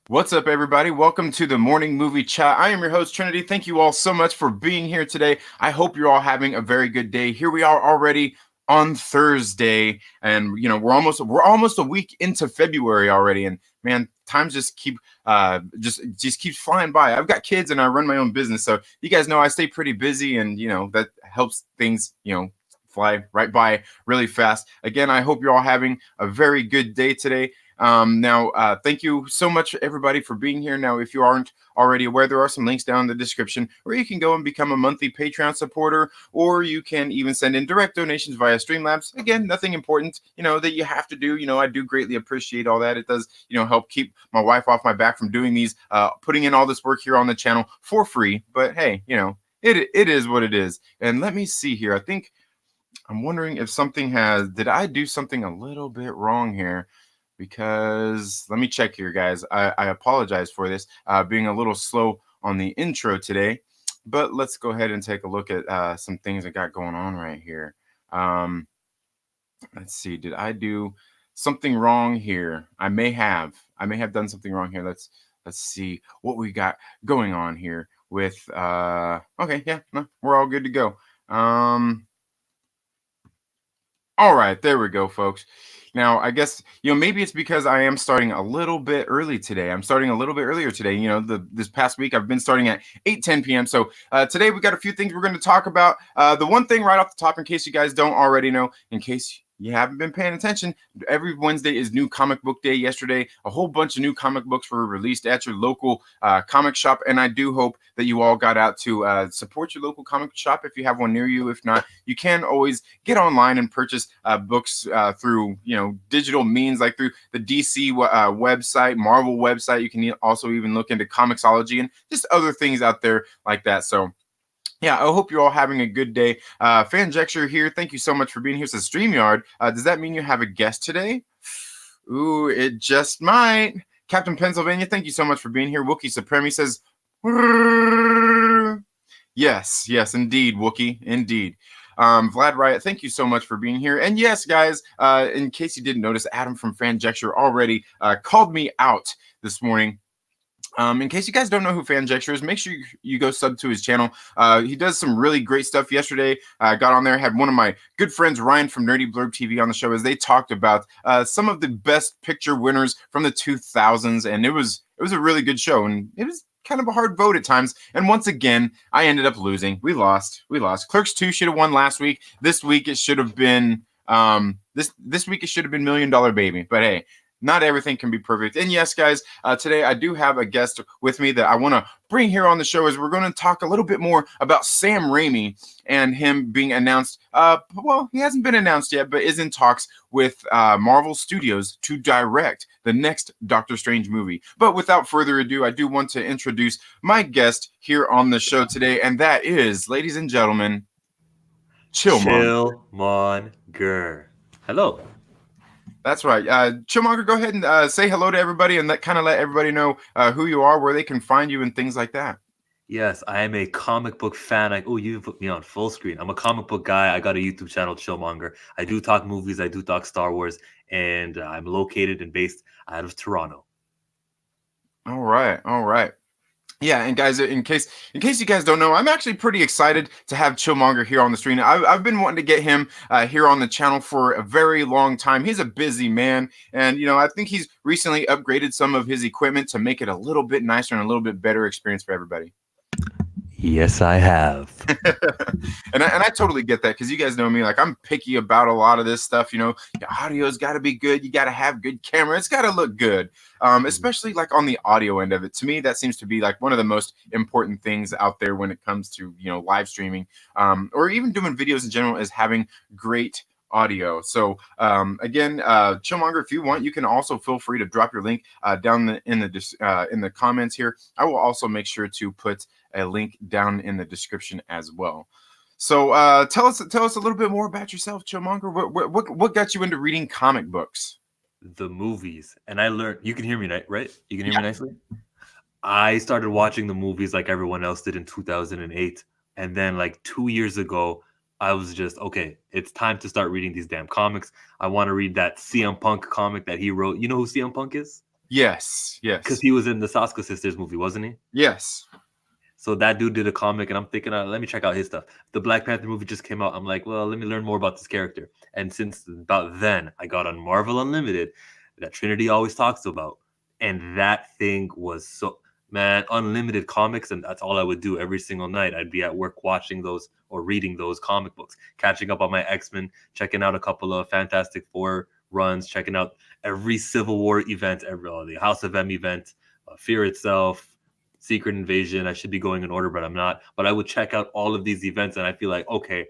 What's up, everybody? Welcome to the morning movie chat. I am your host, Trinity. Thank you all so much for being here today. I hope you're all having a very good day. Here we are already on Thursday, and we're almost a week into February already. And man, time just keeps flying by. I've got kids and I run my own business, so you guys know I stay pretty busy, and that helps things fly right by really fast. Again, I hope you're all having a very good day today. Thank you so much, everybody, for being here. Now, if you aren't already aware, there are some links down in the description where you can go and become a monthly Patreon supporter, or you can even send in direct donations via Streamlabs. Again, nothing important, that you have to do. I do greatly appreciate all that. It does, help keep my wife off my back from doing these, putting in all this work here on the channel for free. But hey, it is what it is. And let me see here. I'm wondering if did I do something a little bit wrong here? Because let me check here, guys. I apologize for this, being a little slow on the intro today, but let's go ahead and take a look at some things I got going on right here. Let's see. Did I do something wrong here? I may have done something wrong here. Let's see what we got going on here with, okay. Yeah, no, we're all good to go. All right, there we go, folks. Now, I guess, maybe it's because I am starting a little bit early today. I'm starting a little bit earlier today. This past week, I've been starting at 8:10 p.m. So today we got a few things we're going to talk about. The one thing right off the top, in case you guys don't already know, in case you haven't been paying attention, every Wednesday is New Comic Book Day. Yesterday, a whole bunch of new comic books were released at your local comic shop, and I do hope that you all got out to support your local comic shop if you have one near you. If not, you can always get online and purchase books through digital means, like through the DC website, Marvel website. You can also even look into Comixology and just other things out there like that. So yeah, I hope you're all having a good day. Fanjexture here. Thank you so much for being here. Says StreamYard. Does that mean you have a guest today? Ooh, it just might. Captain Pennsylvania, thank you so much for being here. Wookie Supreme says, yes, indeed, Wookie, indeed. Vlad Riot, thank you so much for being here. And yes, guys, in case you didn't notice, Adam from Fanjexture already called me out this morning. In case you guys don't know who Fanjexture is, make sure you go sub to his channel. He does some really great stuff. Yesterday, I got on there, had one of my good friends, Ryan from Nerdy Blurb TV, on the show as they talked about some of the best picture winners from the 2000s, and it was a really good show, and it was kind of a hard vote at times. And once again, I ended up losing. We lost. Clerks 2 should have won last week. This week it should have been this week it should have been $1 Million Baby. But hey, not everything can be perfect. And yes, guys, today I do have a guest with me that I want to bring here on the show, as we're going to talk a little bit more about Sam Raimi and him being announced. Well, he hasn't been announced yet, but is in talks with Marvel Studios to direct the next Doctor Strange movie. But without further ado, I do want to introduce my guest here on the show today, and that is, ladies and gentlemen, Chillmonger. Hello. That's right. Chillmonger, go ahead and say hello to everybody, and let everybody know who you are, where they can find you, and things like that. Yes, I am a comic book fan. You put me on full screen. I'm a comic book guy. I got a YouTube channel, Chillmonger. I do talk movies. I do talk Star Wars, and I'm located and based out of Toronto. All right. Yeah, and guys, in case you guys don't know, I'm actually pretty excited to have Chillmonger here on the stream. I've been wanting to get him here on the channel for a very long time. He's a busy man, and I think he's recently upgraded some of his equipment to make it a little bit nicer and a little bit better experience for everybody. Yes, I have. and I totally get that, because you guys know me, like, I'm picky about a lot of this stuff. Your audio's got to be good. You got to have good camera. It's got to look good, especially like on the audio end of it. To me, that seems to be like one of the most important things out there when it comes to live streaming, or even doing videos in general, is having great audio. So again, Chillmonger, if you want, you can also feel free to drop your link down in the comments here. I will also make sure to put a link down in the description as well. So tell us a little bit more about yourself, Chillmonger. What got you into reading comic books? The movies. And I learned, you can hear me, right? You can hear me nicely? I started watching the movies like everyone else did in 2008. And then like 2 years ago, I was just, okay, it's time to start reading these damn comics. I want to read that CM Punk comic that he wrote. You know who CM Punk is? Yes, Because yes, he was in the Saska Sisters movie, wasn't he? yes. So that dude did a comic, and I'm thinking, let me check out his stuff. The Black Panther movie just came out. I'm like, well, let me learn more about this character. And since about then, I got on Marvel Unlimited, that Trinity always talks about, and that thing was so man, unlimited comics, and that's all I would do every single night. I'd be at work watching those or reading those comic books, catching up on my X-Men, checking out a couple of Fantastic Four runs, checking out every Civil War event, every the House of M event, Fear itself, Secret Invasion. I should be going in order, but I'm not. But I would check out all of these events, and I feel like, okay,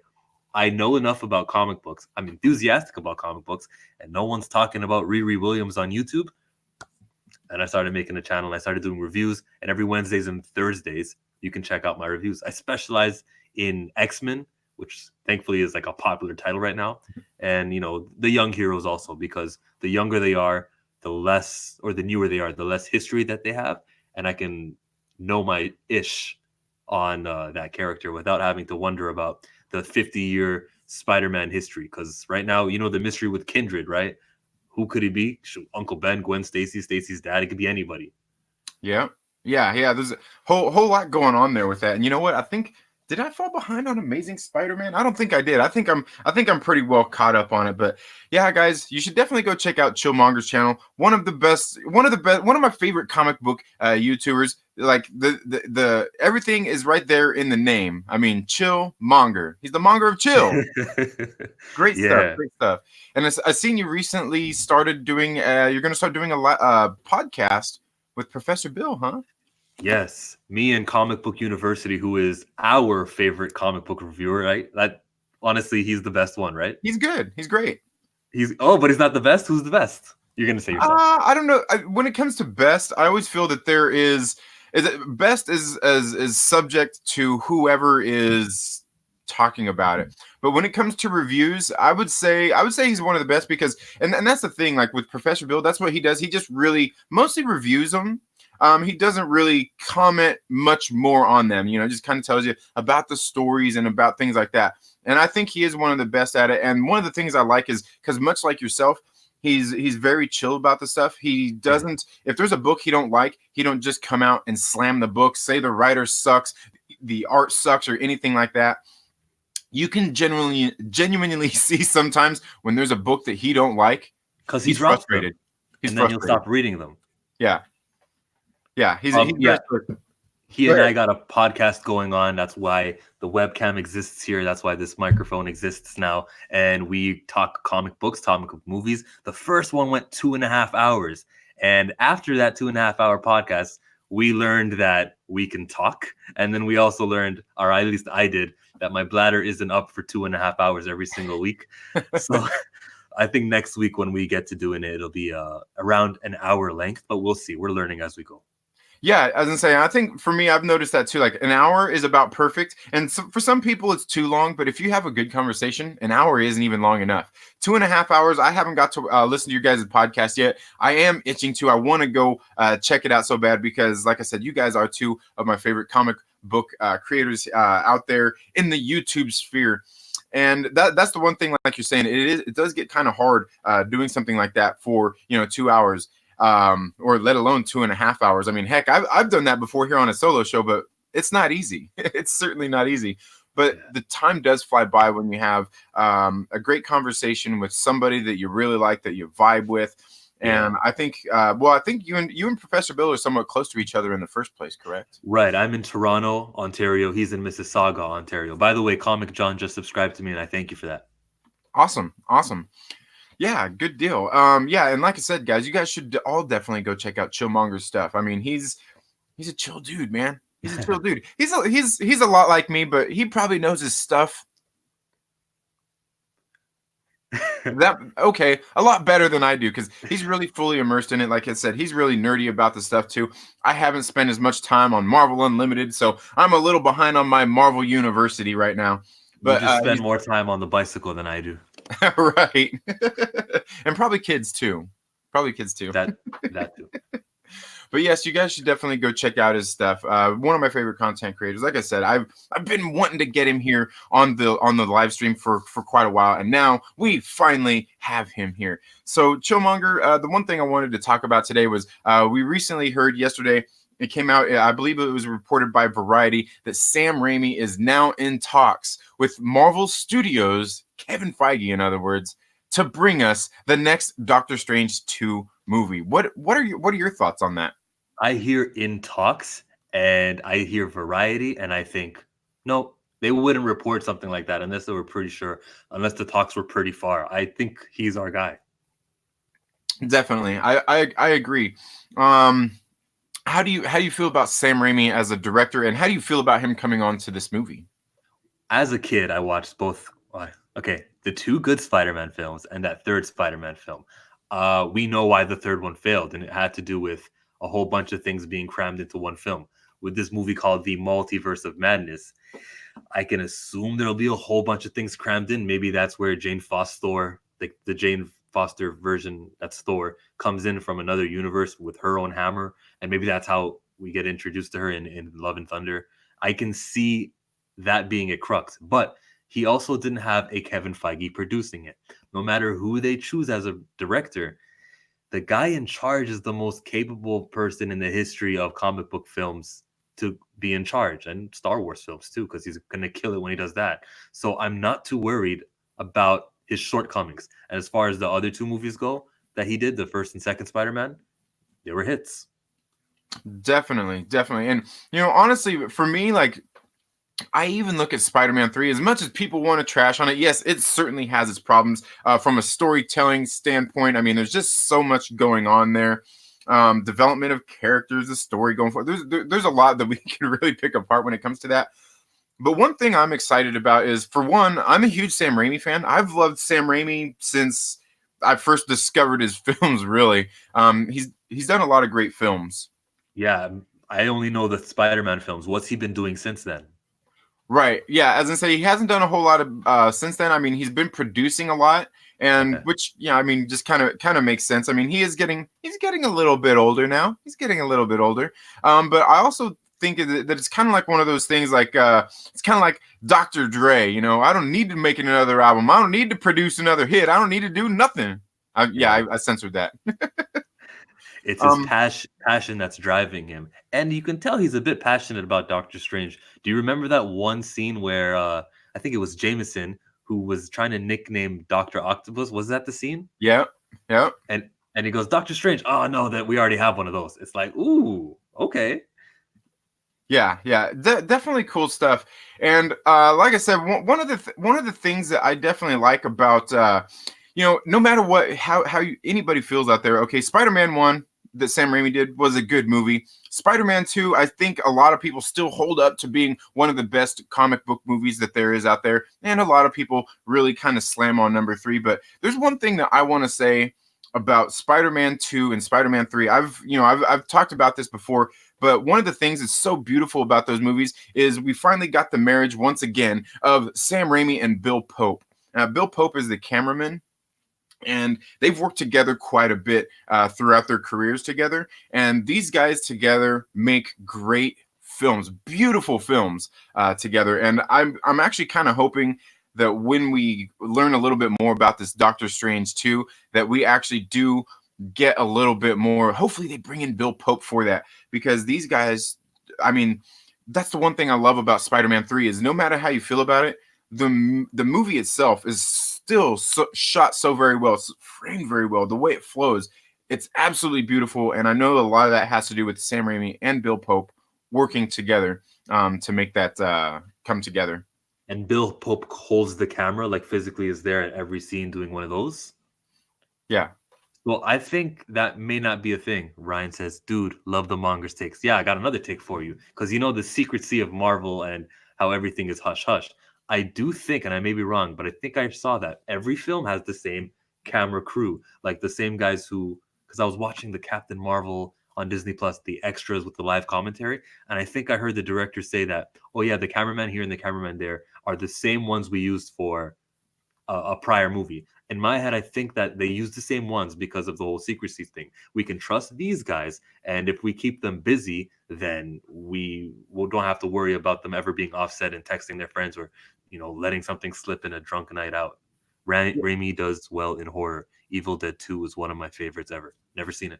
I know enough about comic books. I'm enthusiastic about comic books, and no one's talking about Riri Williams on YouTube. And I started making a channel, and I started doing reviews. And every Wednesdays and Thursdays, you can check out my reviews. I specialize in X-Men, which thankfully is like a popular title right now, and the young heroes also, because the younger they are, the less, or the newer they are, the less history that they have, and I can know my ish on that character without having to wonder about the 50-year Spider-Man history. Because right now, the mystery with Kindred, right? Who could he be? Uncle Ben, Gwen Stacy, Stacy's dad. It could be anybody. Yeah, yeah. There's a whole lot going on there with that. And you know what? I think did I fall behind on Amazing Spider-Man? I don't think I did. I think I'm pretty well caught up on it. But yeah, guys, you should definitely go check out Chillmonger's channel. One of my favorite comic book YouTubers. Like the everything is right there in the name. I mean, Chillmonger. He's the monger of chill. Great stuff. Yeah. Great stuff. And I seen you recently started doing. You're going to start doing a podcast with Professor Bill, huh? Yes, me and Comic Book University, who is our favorite comic book reviewer, right? That honestly, he's the best one, right? He's good. He's great. But he's not the best. Who's the best? You're gonna say yourself. I don't know. When it comes to best, I always feel that there is it best is subject to whoever is talking about it. But when it comes to reviews, I would say he's one of the best because and that's the thing. Like with Professor Bill, that's what he does. He just really mostly reviews them. He doesn't really comment much more on them. Just kind of tells you about the stories and about things like that. And I think he is one of the best at it. And one of the things I like is because much like yourself, he's very chill about the stuff. He doesn't, if there's a book he don't like, he don't just come out and slam the book, say the writer sucks, the art sucks, or anything like that. You can genuinely see sometimes when there's a book that he don't like, Because he's frustrated. He's and then frustrated. you'll stop reading them. Yeah. Yeah. He's Yeah. He Go and I ahead. got a podcast going on. That's why the webcam exists here. That's why this microphone exists now. And we talk comic books, comic book movies. The first one went 2.5 hours. And after that 2.5 hour podcast, we learned that we can talk. And then we also learned, or at least I did, that my bladder isn't up for 2.5 hours every single week. So I think next week when we get to doing it, it'll be around an hour length, but we'll see. We're learning as we go. Yeah, as I'm saying, I think for me, I've noticed that too. Like an hour is about perfect, and for some people, it's too long. But if you have a good conversation, an hour isn't even long enough. 2.5 hours. I haven't got to listen to your guys' podcast yet. I am itching to. I want to go check it out so bad because, like I said, you guys are two of my favorite comic book creators out there in the YouTube sphere. And that's the one thing, like you're saying, it does get kind of hard doing something like that for 2 hours. Or let alone 2.5 hours. I mean, heck, I've done that before here on a solo show, but it's not easy. It's certainly not easy. But the time does fly by when you have a great conversation with somebody that you really like, that you vibe with. And I think, I think you and Professor Bill are somewhat close to each other in the first place, correct? Right. I'm in Toronto, Ontario. He's in Mississauga, Ontario. By the way, Comic John just subscribed to me, and I thank you for that. Awesome. Yeah, good deal. Yeah, and like I said, guys, you guys should all definitely go check out Chillmonger's stuff. I mean, he's a chill dude, man. He's a chill dude. He's a lot like me, but he probably knows his stuff a lot better than I do because he's really fully immersed in it. Like I said, he's really nerdy about the stuff too. I haven't spent as much time on Marvel Unlimited, so I'm a little behind on my Marvel University right now. But you just spend more time on the bicycle than I do. Right. And probably kids too. That too. But yes, you guys should definitely go check out his stuff. One of my favorite content creators. Like I said, I've been wanting to get him here on the live stream for quite a while, and now we finally have him here. So Chillmonger, the one thing I wanted to talk about today was we recently heard yesterday. It came out, I believe it was reported by Variety, that Sam Raimi is now in talks with Marvel Studios, Kevin Feige, in other words, to bring us the next Doctor Strange 2 movie. What are your thoughts on that? I hear in talks and I hear Variety, and I think, no, they wouldn't report something like that unless they were pretty sure, unless the talks were pretty far. I think he's our guy. Definitely. I agree. Um how do you feel about Sam Raimi as a director, and how do you feel about him coming on to this movie? As a kid, I watched both. Okay, the two good Spider-Man films and that third Spider-Man film. We know why the third one failed, and it had to do with a whole bunch of things being crammed into one film. With this movie called The Multiverse of Madness, I can assume there'll be a whole bunch of things crammed in. Maybe that's where Jane Foster, like the Jane Foster version that's Thor, comes in from another universe with her own hammer, and maybe that's how we get introduced to her in Love and Thunder. I can see that being a crux, but he also didn't have a Kevin Feige producing it. No matter who they choose as a director, the guy in charge is the most capable person in the history of comic book films to be in charge, and Star Wars films too, because he's going to kill it when he does that. So I'm not too worried about his shortcomings. And as far as the other two movies go that he did, the first and second Spider-Man, they were hits. Definitely, definitely. And honestly, for me, like, I even look at Spider-Man 3, as much as people want to trash on it. Yes, it certainly has its problems from a storytelling standpoint. I mean, there's just so much going on there. Development of characters, the story going forward. There's a lot that we can really pick apart when it comes to that. But one thing I'm excited about is, for one, I'm a huge Sam Raimi fan. I've loved Sam Raimi since I first discovered his films, really. He's done a lot of great films. Yeah, I only know the Spider-Man films. What's he been doing since then? Right. Yeah. As I say, he hasn't done a whole lot of since then. I mean, he's been producing a lot, and Okay. which, yeah, I mean, just kind of makes sense. I mean, he's getting a little bit older now. He's getting a little bit older. But I also think that it's kind of like one of those things, like it's kind of like Dr. Dre. I don't need to make another album. I don't need to produce another hit. I don't need to do nothing. Yeah, Yeah. I censored that. It's his um, passion that's driving him. And you can tell he's a bit passionate about Doctor Strange. Do you remember that one scene where I think it was Jameson who was trying to nickname Dr. Octopus? Was that the scene? yeah, yeah. And he goes, Doctor Strange, oh no, that we already have one of those. It's like, ooh, okay. Yeah, yeah, definitely cool stuff. And like I said, one of the things that I definitely like about no matter what anybody feels out there. Okay, Spider-Man 1 that Sam Raimi did was a good movie. Spider-Man 2, I think a lot of people still hold up to being one of the best comic book movies that there is out there, and a lot of people really kind of slam on number 3. But there's one thing that I want to say about Spider-Man 2 and Spider-Man 3. I've talked about this before, but one of the things that's so beautiful about those movies is we finally got the marriage once again of Sam Raimi and Bill Pope. Bill Pope is the cameraman, and they've worked together quite a bit throughout their careers together. And these guys together make great films, beautiful films together. And I'm actually kind of hoping that when we learn a little bit more about this Doctor Strange 2, that we actually do get a little bit more. Hopefully they bring in Bill Pope for that, because these guys, I mean, that's the one thing I love about Spider-Man 3 is, no matter how you feel about it, the movie itself is still shot so very well. It's framed very well. The way it flows, it's absolutely beautiful. And I know a lot of that has to do with Sam Raimi and Bill Pope working together to make that come together. And Bill Pope holds the camera, like physically is there at every scene doing one of those. Yeah. Well, I think that may not be a thing. Ryan says, dude, love the Mongers takes. Yeah, I got another take for you. Because the secrecy of Marvel and how everything is hush hush. I do think, and I may be wrong, but I think I saw that every film has the same camera crew. Like the same guys who, because I was watching the Captain Marvel on Disney Plus, the extras with the live commentary. And I think I heard the director say that, oh yeah, the cameraman here and the cameraman there are the same ones we used for a prior movie. in my head, I think that they use the same ones because of the whole secrecy thing. We can trust these guys, and if we keep them busy, then we don't have to worry about them ever being offset and texting their friends, or letting something slip in a drunk night out. Raimi does well in horror. Evil Dead 2 is one of my favorites ever. Never seen it.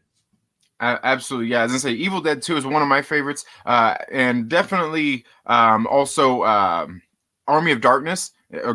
Absolutely, yeah. As I say, Evil Dead 2 is one of my favorites, and definitely also Army of Darkness,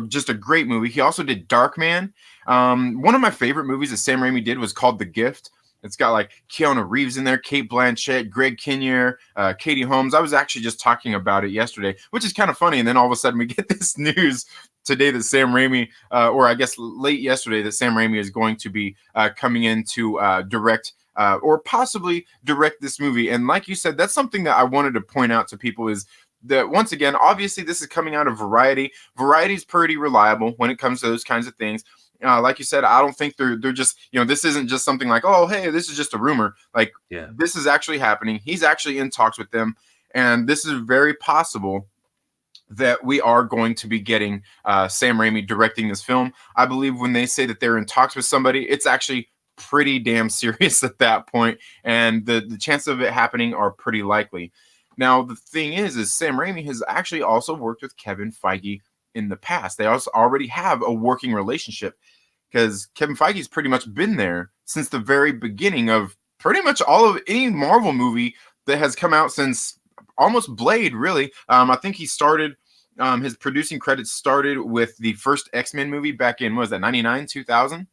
just a great movie. He also did Darkman. One of my favorite movies that Sam Raimi did was called The Gift. It's got like Keanu Reeves in there, Kate Blanchett, Greg Kinnear, Katie Holmes. I was actually just talking about it yesterday, which is kind of funny. And then all of a sudden we get this news today that Sam Raimi, or I guess late yesterday, that Sam Raimi is going to be coming in to direct or possibly direct this movie. And like you said, that's something that I wanted to point out to people is that, once again, obviously this is coming out of Variety. Variety is pretty reliable when it comes to those kinds of things. Like you said, I don't think they're just, this isn't just something like, oh, hey, this is just a rumor. Like, Yeah. This is actually happening. He's actually in talks with them. And this is very possible that we are going to be getting Sam Raimi directing this film. I believe when they say that they're in talks with somebody, it's actually pretty damn serious at that point, and the chances of it happening are pretty likely. Now, the thing is Sam Raimi has actually also worked with Kevin Feige in the past. They also already have a working relationship because Kevin Feige's pretty much been there since the very beginning of pretty much all of any Marvel movie that has come out since almost Blade, really. I think he started, his producing credits started with the first X-Men movie back in, what was that, 99, 2000?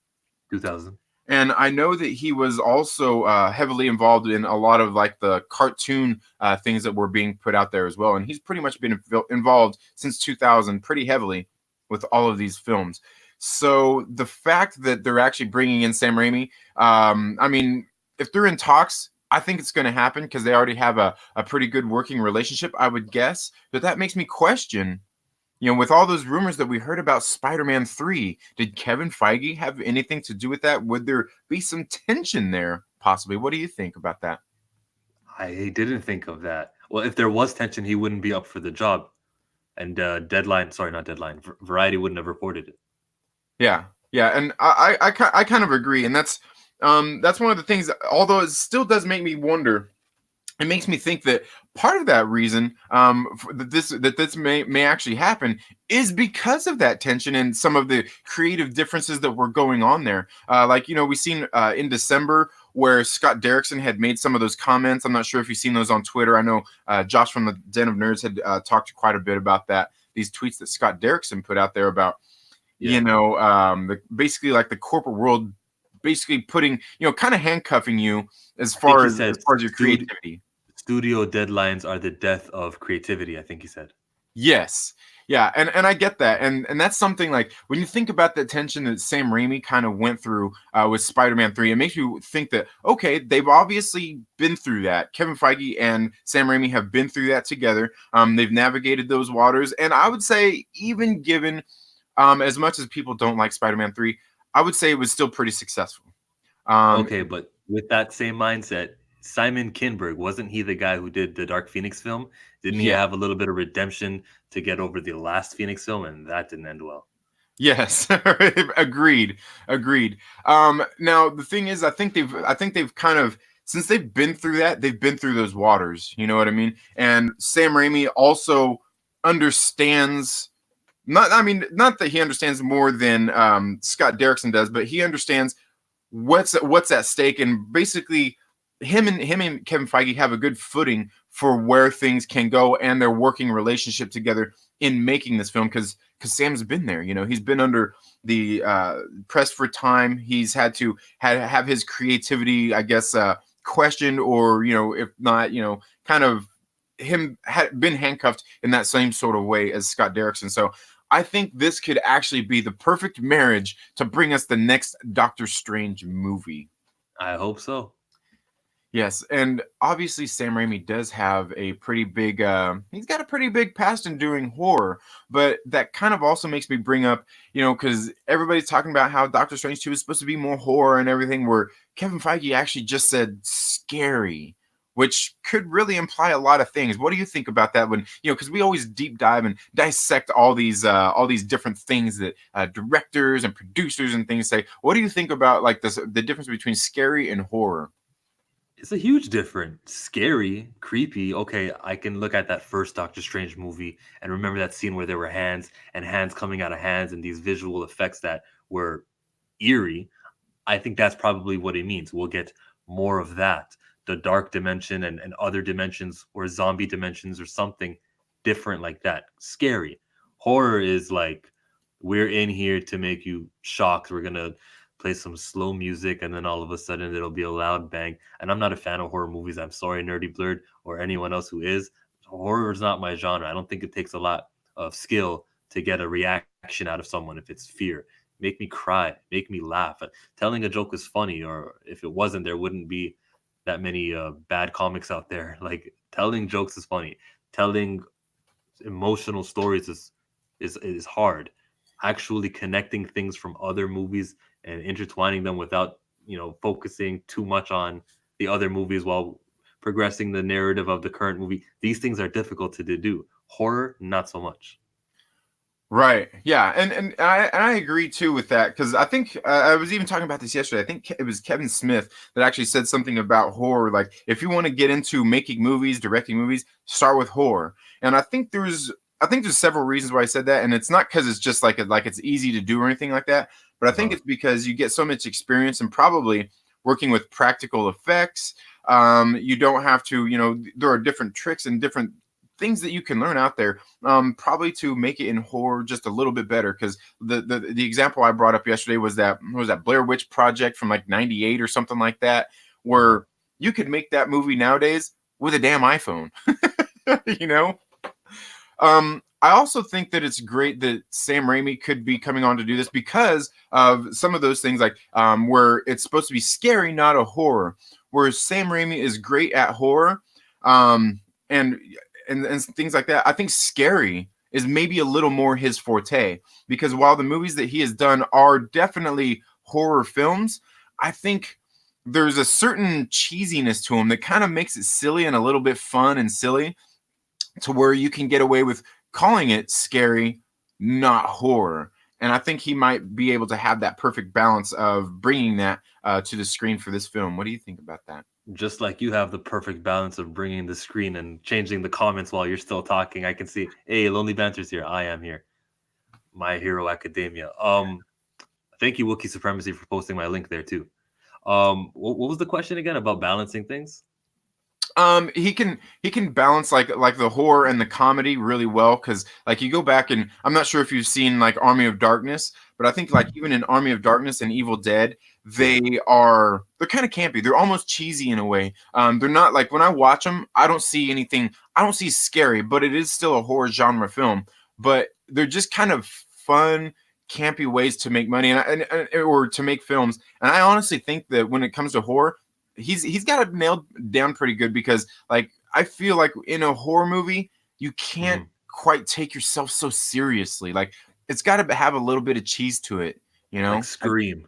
2000. And I know that he was also heavily involved in a lot of like the cartoon things that were being put out there as well. And he's pretty much been involved since 2000 pretty heavily with all of these films. So the fact that they're actually bringing in Sam Raimi, I mean, if they're in talks, I think it's going to happen because they already have a pretty good working relationship, I would guess. But that makes me question, with all those rumors that we heard about Spider-Man 3, did Kevin Feige have anything to do with that? Would there be some tension there, possibly? What do you think about that? I didn't think of that. Well, if there was tension, he wouldn't be up for the job. And Deadline, sorry, not Deadline, Variety wouldn't have reported it. Yeah, yeah, and I kind of agree, and that's one of the things. Although it still does make me wonder, it makes me think that part of that reason that this may actually happen is because of that tension and some of the creative differences that were going on there. Like, we seen in December where Scott Derrickson had made some of those comments. I'm not sure if you've seen those on Twitter. I know Josh from the Den of Nerds had talked quite a bit about that. These tweets that Scott Derrickson put out there about, basically like the corporate world basically putting, kind of handcuffing you as far as your creativity. Studio deadlines are the death of creativity, I think he said. Yes. Yeah, and I get that. And that's something like when you think about the tension that Sam Raimi kind of went through with Spider-Man 3, it makes you think that, okay, they've obviously been through that. Kevin Feige and Sam Raimi have been through that together. They've navigated those waters. And I would say, even given as much as people don't like Spider-Man 3, I would say it was still pretty successful. Okay, but with that same mindset, Simon Kinberg, wasn't he the guy who did the Dark Phoenix film? Didn't he have a little bit of redemption to get over the last Phoenix film, and that didn't end well? Yes, agreed. Now the thing is, I think they've kind of, since they've been through that, they've been through those waters. You know what I mean? And Sam Raimi also understands. Not that he understands more than Scott Derrickson does, but he understands what's at stake, and basically him and Kevin Feige have a good footing for where things can go and their working relationship together in making this film, because Sam's been there. He's been under the press for time. He's had to have his creativity, I guess, questioned, or if not, kind of him had been handcuffed in that same sort of way as Scott Derrickson. So I think this could actually be the perfect marriage to bring us the next Doctor Strange movie. I hope so. Yes, and obviously Sam Raimi does have a pretty big, he's got a pretty big past in doing horror, but that kind of also makes me bring up, because everybody's talking about how Doctor Strange 2 is supposed to be more horror and everything, where Kevin Feige actually just said scary. which could really imply a lot of things. What do you think about that? When because we always deep dive and dissect all these different things that directors and producers and things say. What do you think about like the difference between scary and horror? It's a huge difference. Scary, creepy. Okay, I can look at that first Doctor Strange movie and remember that scene where there were hands and hands coming out of hands and these visual effects that were eerie. I think that's probably what it means. We'll get more of that. The dark dimension and other dimensions or zombie dimensions or something different like that. Scary. Horror is like, we're in here to make you shocked. We're going to play some slow music and then all of a sudden it'll be a loud bang. And I'm not a fan of horror movies. I'm sorry, Nerdy Blurred or anyone else who is. Horror is not my genre. I don't think it takes a lot of skill to get a reaction out of someone if it's fear. Make me cry, make me laugh. Telling a joke is funny, or if it wasn't, there wouldn't be that many bad comics out there. Like telling jokes is funny. Telling emotional stories is hard. Actually connecting things from other movies and intertwining them without focusing too much on the other movies while progressing the narrative of the current movie. These things are difficult to do. Horror, not so much. Right. Yeah. And I agree too with that because I think I was even talking about this yesterday. I think it was Kevin Smith that actually said something about horror. Like, if you want to get into making movies, directing movies, start with horror. And I think there's several reasons why I said that, and it's not because it's just like it's easy to do or anything like that. But I think Uh-huh. it's because you get so much experience and probably working with practical effects. You don't have to, there are different tricks and different things that you can learn out there, probably to make it in horror just a little bit better. Because the example I brought up yesterday was that Blair Witch Project from like '98 or something like that, Uh-huh. where you could make that movie nowadays with a damn iPhone. you know. I also think that it's great that Sam Raimi could be coming on to do this because of some of those things, like where it's supposed to be scary, not a horror. Whereas Sam Raimi is great at horror, um, and and things like that. I think scary is maybe a little more his forte because while the movies that he has done are definitely horror films, I think there's a certain cheesiness to them that kind of makes it silly and a little bit fun and silly, to where you can get away with calling it scary, not horror. And I think he might be able to have that perfect balance of bringing that to the screen for this film. What do you think about that? Just like you have the perfect balance of bringing the screen and changing the comments while you're still talking. I can see, hey, Lonely Banter's here. I am here. My Hero Academia. Thank you, Wookiee Supremacy, for posting my link there too. What was the question again about balancing things? He can balance like the horror and the comedy really well, because like you go back, and I'm not sure if you've seen like Army of Darkness, but I think like even in Army of Darkness and Evil Dead, Yeah. they're kind of campy. They're almost cheesy in a way. They're not like, when I watch them, I don't see anything. I don't see scary, but it is still a horror genre film. But they're just kind of fun, campy ways to make money, and or to make films. And I honestly think that when it comes to horror, he's got it nailed down pretty good, because like I feel like in a horror movie you can't Mhm. quite take yourself so seriously. Like, it's got to have a little bit of cheese to it, you Like know? Scream.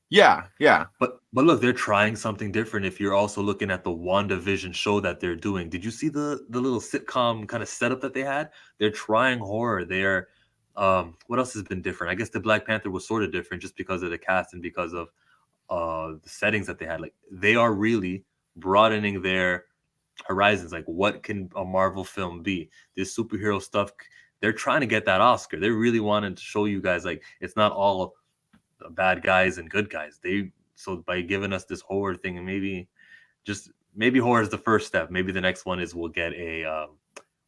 Yeah, yeah. But look, they're trying something different. If you're also looking at the WandaVision show that they're doing, did you see the little sitcom kind of setup that they had? They're trying horror. They're what else has been different? I guess the Black Panther was sort of different just because of the cast and because of the settings that they had. Like they are really broadening their horizons. Like what can a Marvel film be? This superhero stuff. They're trying to get that Oscar. They really wanted to show you guys like it's not all bad guys and good guys. They so by giving us this horror thing, and maybe horror is the first step. Maybe the next one is we'll get a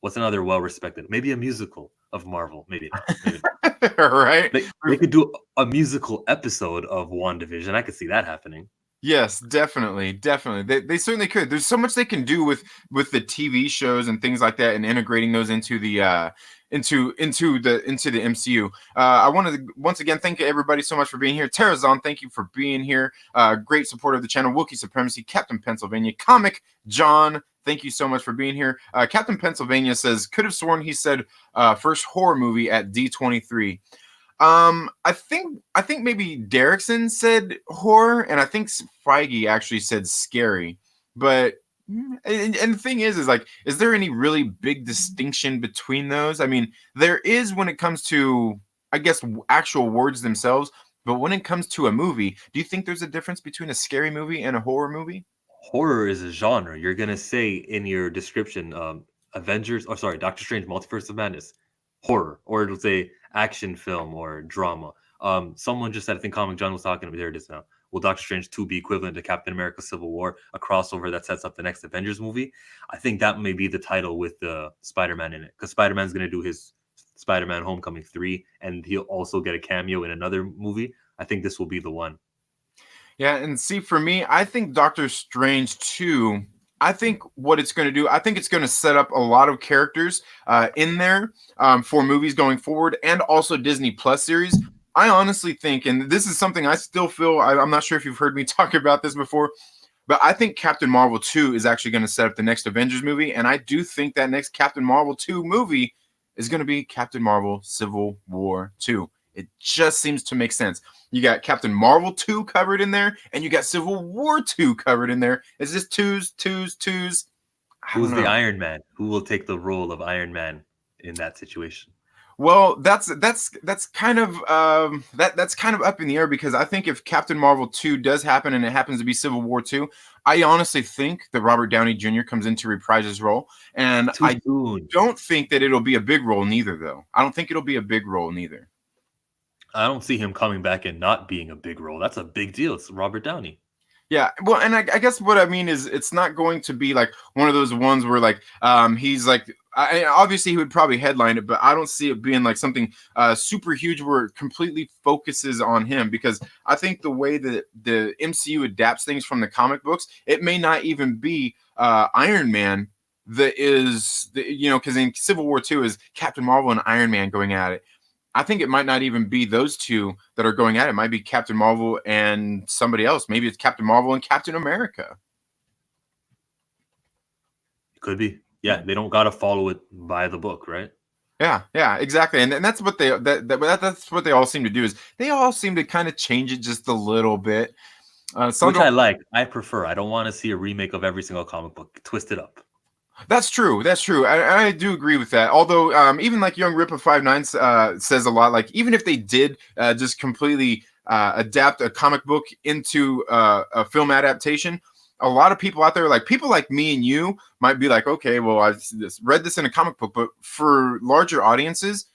what's another well respected, maybe a musical of Marvel. Maybe not. Maybe not. Right. They could do a musical episode of WandaVision. I could see that happening. Yes, definitely, definitely. They certainly could. There's so much they can do with the TV shows and things like that, and integrating those into the into the MCU. I wanted to once again thank everybody so much for being here. Terrazon, thank you for being here. Great support of the channel. Wookiee Supremacy, Captain Pennsylvania, Comic John, thank you so much for being here. Captain Pennsylvania says, could have sworn he said first horror movie at D23. I think maybe Derrickson said horror, and I think Feige actually said scary. But And the thing is like, is there any really big distinction between those? I mean, there is when it comes to, I guess, actual words themselves. But when it comes to a movie, do you think there's a difference between a scary movie and a horror movie? Horror is a genre. You're gonna say in your description, Avengers, or sorry, Doctor Strange, Multiverse of Madness, horror, or it'll say action film or drama. Someone just said, I think Comic John was talking about, here it is now. Will Doctor Strange 2 be equivalent to Captain America Civil War, a crossover that sets up the next Avengers movie? I think that may be the title with the Spider-Man in it, because Spider-Man's gonna do his Spider-Man Homecoming 3, and he'll also get a cameo in another movie. I think this will be the one. Yeah, and see, for me, I think Doctor Strange 2, I think what it's going to do, I think it's going to set up a lot of characters in there for movies going forward, and also Disney Plus series. I honestly think, and this is something I still feel, I'm not sure if you've heard me talk about this before, but I think Captain Marvel 2 is actually going to set up the next Avengers movie. And I do think that next Captain Marvel 2 movie is going to be Captain Marvel Civil War 2. It just seems to make sense. You got Captain Marvel 2 covered in there, and you got Civil War 2 covered in there. Is this twos, twos, twos? I don't Who's the know. Iron Man? Who will take the role of Iron Man in that situation? Well, that's kind of that's kind of up in the air, because I think if Captain Marvel 2 does happen and it happens to be Civil War 2, I honestly think that Robert Downey Jr. comes in to reprise his role, and Too I soon. don't think that it'll be a big role neither, though. I don't think it'll be a big role neither. I don't see him coming back and not being a big role. That's a big deal. It's Robert Downey. Yeah, well, and I guess what I mean is it's not going to be like one of those ones where like he's like, obviously he would probably headline it, but I don't see it being like something super huge where it completely focuses on him, because I think the way that the MCU adapts things from the comic books, it may not even be Iron Man that is because in Civil War 2 is Captain Marvel and Iron Man going at it. I think it might not even be those two that are going at it. It might be Captain Marvel and somebody else. Maybe it's Captain Marvel and Captain America. It could be. Yeah, they don't gotta follow it by the book, right? Yeah, exactly. And that's what that's what they all seem to do, is they all seem to kind of change it just a little bit. Some Which I don't. like. I prefer. I don't want to see a remake of every single comic book. Twist it up. That's true. That's true. I do agree with that. Although, even like Young Rip of 5'9" says a lot. Like, even if they did just completely adapt a comic book into a film adaptation, a lot of people out there, like people like me and you, might be like, okay, well, I've read this in a comic book, but for larger audiences,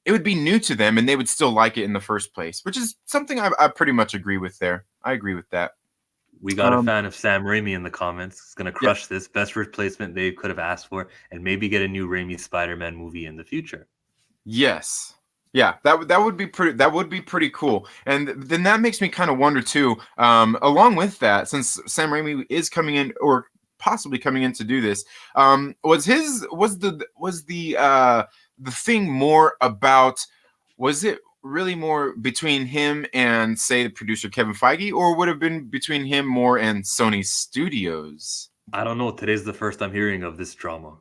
it would be new to them, and they would still like it in the first place, which is something I pretty much agree with there. I agree with that. We got a Um, fan of Sam Raimi in the comments. It's gonna yeah, crush this. Best replacement they could have asked for, and maybe get a new Raimi Spider-Man movie in the future. yes. Yeah, that would be pretty cool. And then that makes me kind of wonder too. Along with that, since Sam Raimi is coming in, or possibly coming in to do this, was the thing more about, was it really more between him and, say, the producer Kevin Feige, or would it have been between him more and Sony Studios? I don't know. Today's the first I'm hearing of this drama.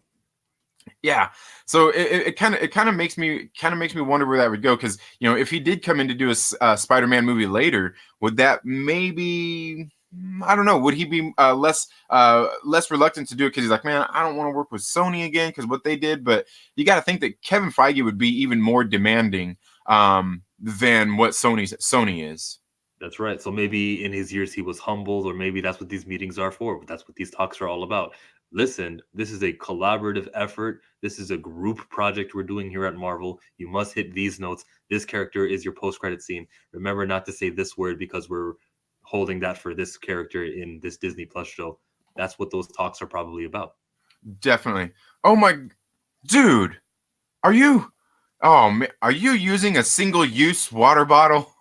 Yeah, so it kind of makes me wonder where that would go, because if he did come in to do a Spider-Man movie later, would that maybe, I don't know, would he be less reluctant to do it because he's like, man, I don't want to work with Sony again because what they did. But you got to think that Kevin Feige would be even more demanding than what Sony is. That's right. So maybe in his years he was humbled, or maybe that's what these meetings are for. That's what these talks are all about. Listen, this is a collaborative effort. This is a group project we're doing here at Marvel. You must hit these notes. This character is your post-credit scene. Remember not to say this word because we're holding that for this character in this Disney Plus show. That's what those talks are probably about. Definitely. Oh my, dude, are you? Oh man, are you using a single-use water bottle?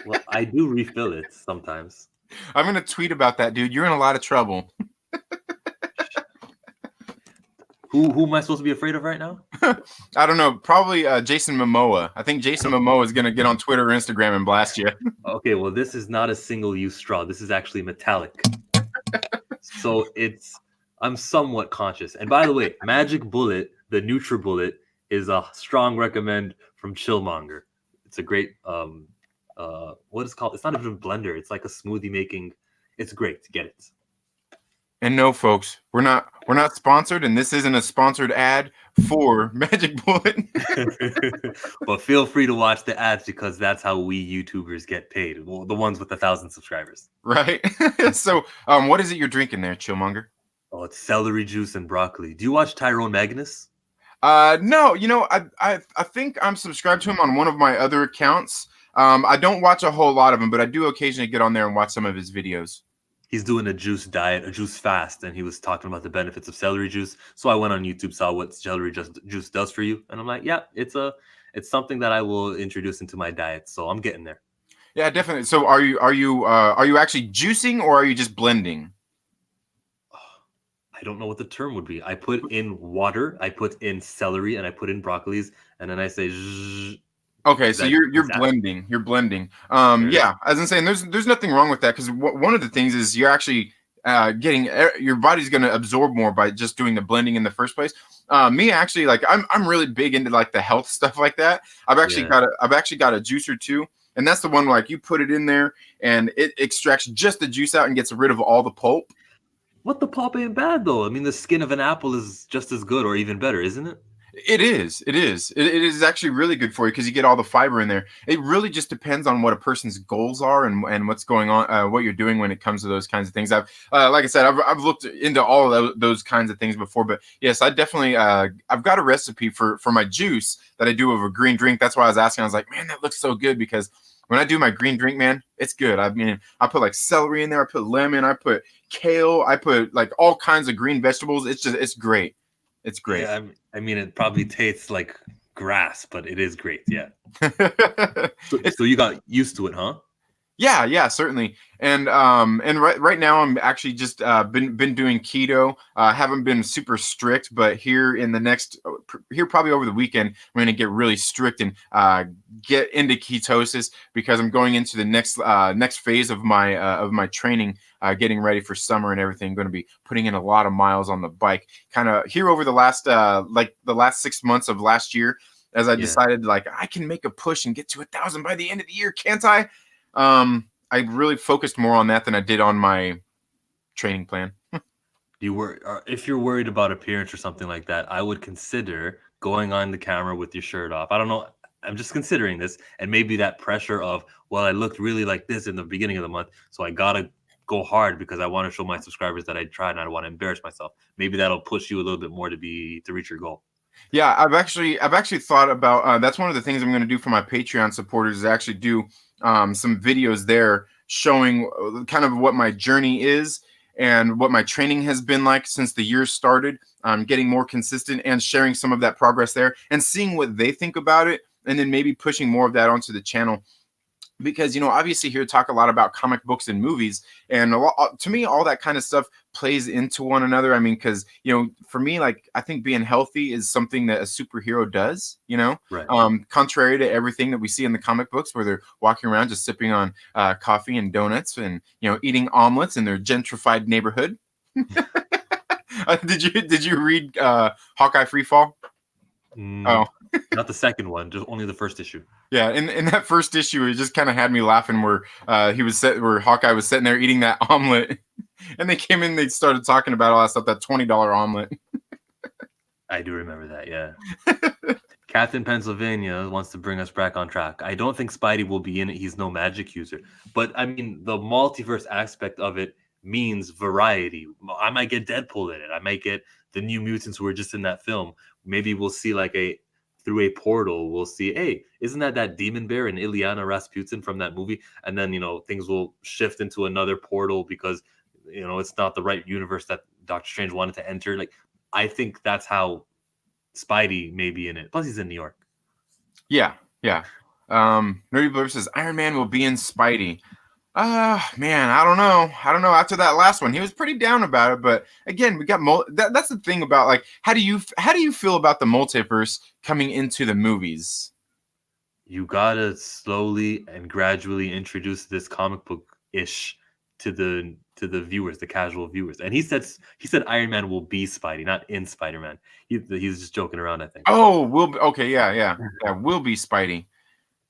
Well, I do refill it sometimes. I'm gonna tweet about that, dude. You're in a lot of trouble. Who am I supposed to be afraid of right now? I don't know. Probably Jason Momoa. I think Jason Momoa is gonna get on Twitter or Instagram and blast you. Okay, well, this is not a single-use straw. This is actually metallic. So I'm somewhat conscious. And by the way, Magic Bullet, the NutriBullet, is a strong recommend from Chillmonger. It's a great what is it called? It's not even a blender. It's like a smoothie making. It's great. Get it. And no, folks, we're not sponsored, and this isn't a sponsored ad for Magic Bullet. But feel free to watch the ads because that's how we YouTubers get paid. Well, the ones with 1,000 subscribers. Right. So, what is it you're drinking there, Chillmonger? Oh, it's celery juice and broccoli. Do you watch Tyrone Magnus? No, I think I'm subscribed to him on one of my other accounts. I don't watch a whole lot of him, but I do occasionally get on there and watch some of his videos. He's doing a juice diet, a juice fast, and he was talking about the benefits of celery juice. So I went on YouTube, saw what juice does for you, and I'm like, yeah, it's something that I will introduce into my diet. So I'm getting there. Yeah, definitely. So are you actually juicing or are you just blending? I don't know what the term would be. I put in water, I put in celery, and I put in broccolis, and then I say, "Zzz." Okay, Is so that you're is that blending. You're blending. there it is? Yeah, as I'm saying, there's nothing wrong with that because one of the things is you're actually getting your body's going to absorb more by just doing the blending in the first place. Me actually, like I'm really big into like the health stuff like that. Yeah. I've actually got a juicer too, and that's the one where, like you put it in there and it extracts just the juice out and gets rid of all the pulp. What the pulp ain't bad though. I mean, the skin of an apple is just as good or even better, isn't it? It is. It is. It is actually really good for you because you get all the fiber in there. It really just depends on what a person's goals are and what's going on, what you're doing when it comes to those kinds of things. Like I said, I've looked into all of those kinds of things before, but yes, I definitely, I've got a recipe for my juice that I do of a green drink. That's why I was asking. I was like, man, that looks so good because when I do my green drink, man, it's good. I mean, I put like celery in there, I put lemon, I put kale, I put like all kinds of green vegetables. It's great. It's great. Yeah, I mean, it probably tastes like grass, but it is great. Yeah. So you got used to it, huh? Yeah, certainly. And right now I'm actually just been doing keto. Haven't been super strict, but here in the next here probably over the weekend I'm going to get really strict and get into ketosis because I'm going into the next phase of my training, getting ready for summer and everything. Going to be putting in a lot of miles on the bike. Kind of here over the last like the last 6 months of last year, as I Yeah. decided like I can make a push and get to 1,000 by the end of the year, can't I? I really focused more on that than I did on my training plan. You were if you're worried about appearance or something like that, I would consider going on the camera with your shirt off. I don't know. I'm just considering this, and maybe that pressure of, well, I looked really like this in the beginning of the month, so I gotta go hard because I want to show my subscribers that I tried and I don't want to embarrass myself. Maybe that'll push you a little bit more to reach your goal. Yeah, I've actually thought about that's one of the things I'm going to do for my Patreon supporters is actually do some videos there showing kind of what my journey is and what my training has been like since the year started. Getting more consistent and sharing some of that progress there and seeing what they think about it, and then maybe pushing more of that onto the channel because obviously here talk a lot about comic books and movies and to me all that kind of stuff plays into one another. I mean, because for me, like I think being healthy is something that a superhero does, Right. contrary to everything that we see in the comic books where they're walking around just sipping on coffee and donuts and eating omelets in their gentrified neighborhood. Did you read Hawkeye Free Fall? Mm, Oh, not the second one, just only the first issue. yeah, in that first issue, it just kind of had me laughing where where Hawkeye was sitting there eating that omelet, and they came in, they started talking about all that stuff, that $20 omelet. I do remember that, yeah. Captain Pennsylvania wants to bring us back on track. I don't think Spidey will be in it. He's no magic user. But I mean, the multiverse aspect of it means variety. I might get Deadpool in it. I might get the New Mutants who were just in that film. Maybe we'll see like through a portal, we'll see, hey, isn't that Demon Bear and Ilyana Rasputin from that movie? And then, things will shift into another portal because, it's not the right universe that Doctor Strange wanted to enter. Like, I think that's how Spidey may be in it. Plus, he's in New York. Yeah, yeah. Nerdy Blur says Iron Man will be in Spidey. Man, I don't know. I don't know. After that last one, he was pretty down about it. But again, we got that's the thing about like how do you feel about the multiverse coming into the movies? You gotta slowly and gradually introduce this comic book ish to the viewers, the casual viewers. And he said Iron Man will be Spidey, not in Spider-Man. He's just joking around, I think. Oh, okay, yeah. Will be Spidey.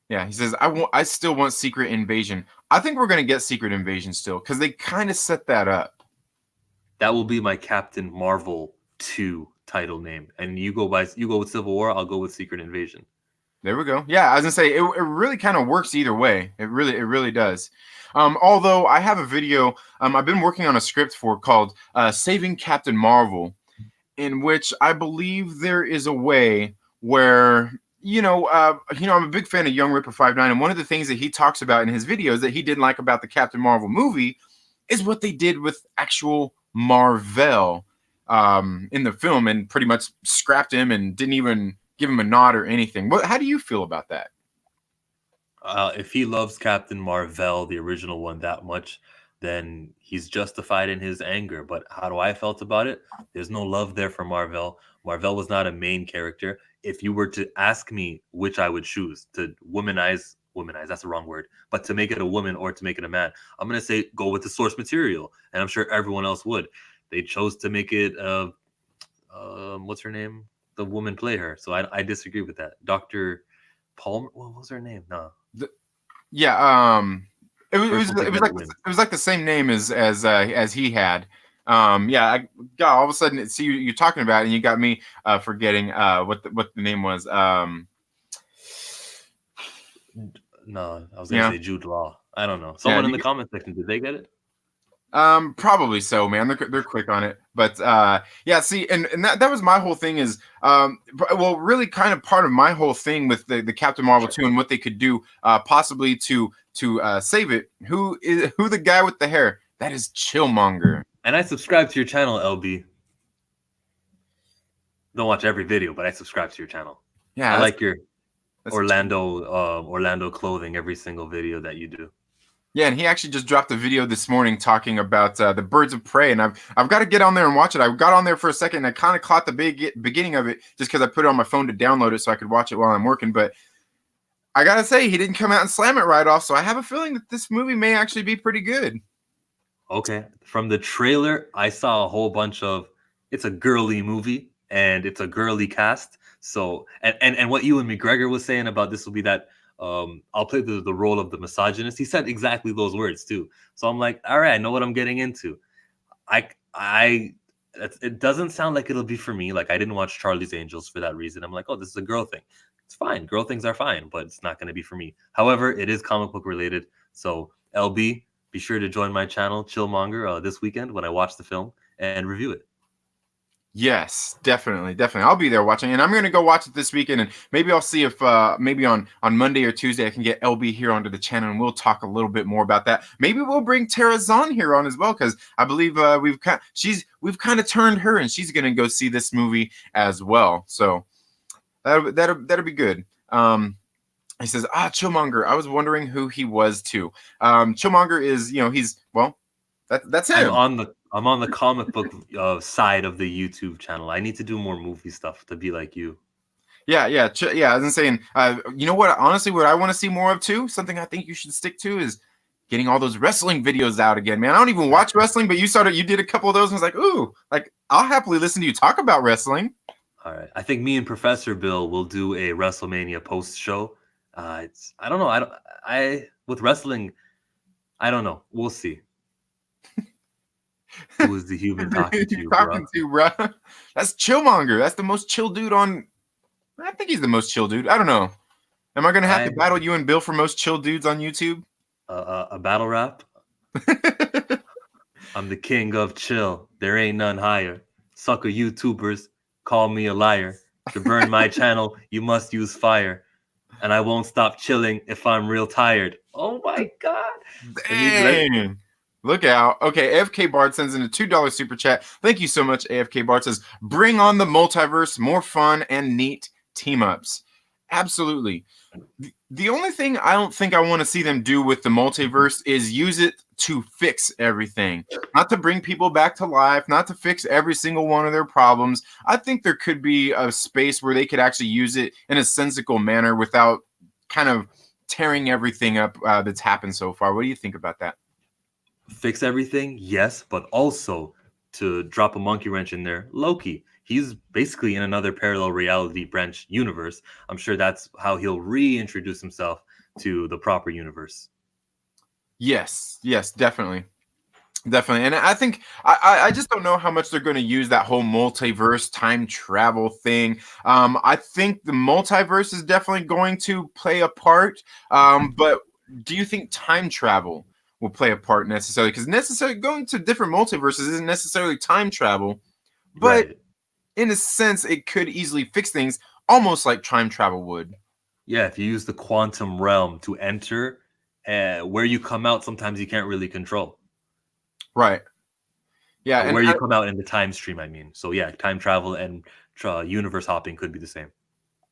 Yeah, he says I still want Secret Invasion. I think we're gonna get Secret Invasion still because they kind of set that up. That will be my Captain Marvel 2 title name. And you go with Civil War, I'll go with Secret Invasion. There we go. Yeah, I was gonna say it really kind of works either way. It really does. Although I have a video I've been working on a script for called "Saving Captain Marvel," in which I believe there is a way where I'm a big fan of Young Ripper 59, and one of the things that he talks about in his videos that he didn't like about the Captain Marvel movie is what they did with actual Marvel in the film, and pretty much scrapped him and didn't even give him a nod or anything. How do you feel about that? If he loves Captain Marvel, the original one, that much, then he's justified in his anger. But how do I felt about it? There's no love there for Marvel. Marvel was not a main character. If you were to ask me which I would choose to womanize, that's the wrong word, but to make it a woman or to make it a man, I'm gonna say go with the source material, and I'm sure everyone else would. They chose to make it what's her name? The woman play her. So I disagree with that. Dr. Palmer, what was her name? No. Yeah, it was First, it we'll was, take it was that like win. it was like the same name as he had. Yeah, God, all of a sudden, see you're talking about it, and you got me forgetting what the name was. No, I was gonna Yeah, say Jude Law. I don't know. yeah, Someone in the comment section, did they get it? probably so, man. They're quick on it, but yeah. See, and that was my whole thing is well, really, kind of part of my whole thing with the Captain Marvel 2 and what they could do possibly to save it. Who the guy with the hair? That is Chillmonger. And I subscribe to your channel, LB. Don't watch every video, but I subscribe to your channel. I Yeah, like your that's Orlando clothing every single video that you do. yeah, and he actually just dropped a video this morning talking about the Birds of Prey, and I've got to get on there and watch it. I got on there for a second, and I kind of caught the beginning of it just because I put it on my phone to download it so I could watch it while I'm working. But I gotta say, he didn't come out and slam it right off, so I have a feeling that this movie may actually be pretty good. Okay. From the trailer, I saw a whole bunch of it's a girly movie and it's a girly cast. So and what Ewan McGregor was saying about this will be that I'll play the role of the misogynist. He said exactly those words too. So I'm like, all right, I know what I'm getting into. I it doesn't sound like it'll be for me. Like I didn't watch Charlie's Angels for that reason. I'm like, oh, this is a girl thing. It's fine. Girl things are fine, but it's not going to be for me. However, it is comic book related. So LB, be sure to join my channel, Chillmonger, this weekend when I watch the film and review it. Yes, definitely. I'll be there watching, and I'm going to go watch it this weekend, and maybe I'll see if maybe on Monday or Tuesday I can get LB here onto the channel, and we'll talk a little bit more about that. Maybe we'll bring Tara Zahn here on as well, because I believe we've kind of turned her, and she's going to go see this movie as well. So that'll be good. He says, Chillmonger. I was wondering who he was too. Chillmonger is, he's that's him. I'm on the comic book side of the YouTube channel. I need to do more movie stuff to be like you. Yeah. I was saying, you know what? Honestly, what I want to see more of too, something I think you should stick to is getting all those wrestling videos out again, man. I don't even watch wrestling, but you did a couple of those, and I was like, ooh, like I'll happily listen to you talk about wrestling. All right, I think me and Professor Bill will do a WrestleMania post show. I don't know. I with wrestling, I don't know. We'll see. Who is the human talking to you, bro? That's Chillmonger. That's the most chill dude on. I think he's the most chill dude. I don't know. Am I gonna have to battle you and Bill for most chill dudes on YouTube? A battle rap. I'm the king of chill. There ain't none higher. Sucker YouTubers call me a liar. To burn my channel, you must use fire. And I won't stop chilling if I'm real tired. Oh my god! Dang. Look out. Okay, AFK Bard sends in a $2 super chat. Thank you so much, AFK Bard says, bring on the multiverse, more fun and neat team ups. Absolutely. The only thing I don't think I want to see them do with the multiverse is use it to fix everything, not to bring people back to life, not to fix every single one of their problems. I think there could be a space where they could actually use it in a sensical manner without kind of tearing everything up that's happened so far. What do you think about that? Fix everything, yes, but also to drop a monkey wrench in there, Loki. He's basically in another parallel reality branch universe. I'm sure that's how he'll reintroduce himself to the proper universe. Yes, definitely. Definitely. And I think I just don't know how much they're going to use that whole multiverse time travel thing. I think the multiverse is definitely going to play a part. But do you think time travel will play a part necessarily? Because necessarily going to different multiverses isn't necessarily time travel, but Right. in a sense, it could easily fix things almost like time travel would. Yeah, if you use the quantum realm to enter, where you come out, sometimes you can't really control. Right. Yeah. Or And where you come out in the time stream, I mean. So yeah, time travel and universe hopping could be the same.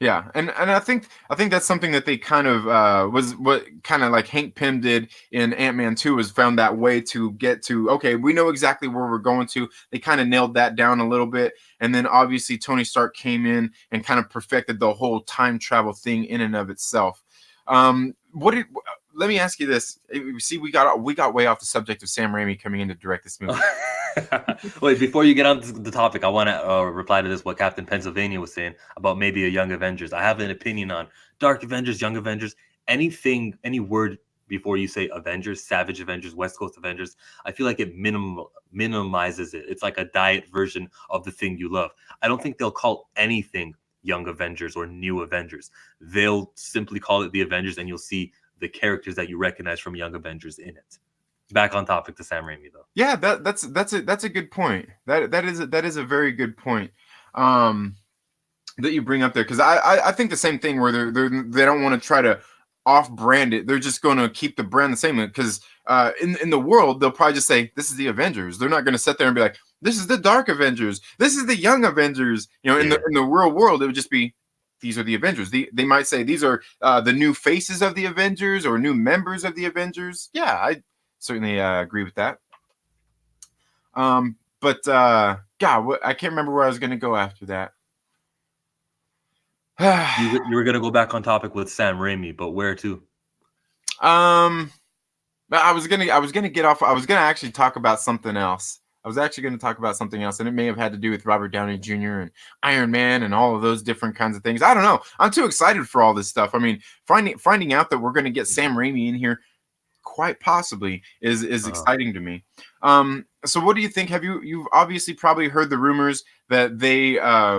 yeah, and I think that's something that they kind of was what kind of like Hank Pym did in Ant-Man 2 was found that way to get to okay, we know exactly where we're going to. They kind of nailed that down a little bit, and then obviously Tony Stark came in and kind of perfected the whole time travel thing in and of itself. What did let me ask you this. See, we got way off the subject of Sam Raimi coming in to direct this movie. Wait, before you get on to the topic, I want to reply to this what Captain Pennsylvania was saying about maybe a Young Avengers. I have an opinion on Dark Avengers, Young Avengers, anything, any word before you say Avengers, Savage Avengers, West Coast Avengers. I feel like it minimizes it. It's like a diet version of the thing you love. I don't think they'll call anything Young Avengers or New Avengers. They'll simply call it the Avengers, and you'll see the characters that you recognize from Young Avengers in it. Back on topic to Sam Raimi, though. Yeah, that's a good point. That is a very good point. Um, that you bring up there because I think the same thing where they don't want to try to off brand it. They're just going to keep the brand the same because in the world they'll probably just say this is the Avengers. They're not going to sit there and be like this is the Dark Avengers. This is the Young Avengers. You know, in Yeah. the real world it would just be these are the Avengers. They might say these are the new faces of the Avengers or new members of the Avengers. Yeah, I certainly agree with that. But God, I can't remember where I was going to go after that. You were gonna go back on topic with Sam Raimi, but where to? Um, but I was gonna get off. I was gonna actually talk about something else. I was actually going to talk about something else, and it may have had to do with Robert Downey Jr. and Iron Man and all of those different kinds of things. I don't know. I'm too excited for all this stuff. I mean, finding out that we're going to get Sam Raimi in here, quite possibly, is Uh, exciting to me. So what do you think? You've obviously probably heard the rumors that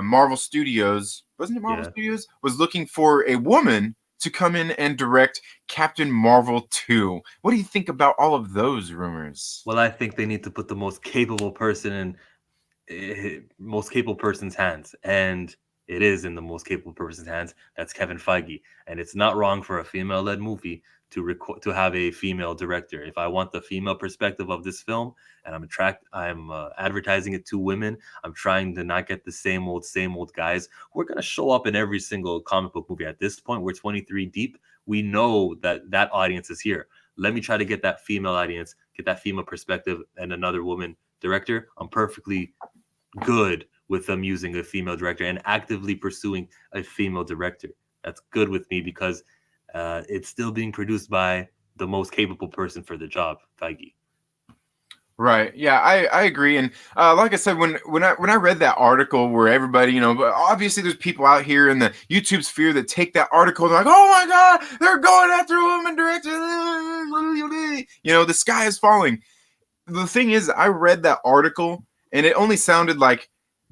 Marvel Studios, wasn't it Marvel yeah. Studios, was looking for a woman to come in and direct Captain Marvel 2. What do you think about all of those rumors? Well, I think they need to put the most capable person in most capable person's hands, and it is in the most capable person's hands. That's Kevin Feige, and it's not wrong for a female-led movie to have a female director. If I want the female perspective of this film, and I'm advertising it to women. I'm trying to not get the same old guys who are gonna show up in every single comic book movie. At this point, we're 23 deep. We know that audience is here. Let me try to get that female audience, get that female perspective, and another woman director. I'm perfectly good with them using a female director and actively pursuing a female director. That's good with me because it's still being produced by the most capable person for the job, Feige. Right. Yeah, I agree. And like I said, when I read that article where everybody, but obviously there's people out here in the YouTube sphere that take that article and they're like, oh my God, they're going after a woman director. The sky is falling. The thing is, I read that article and it only sounded like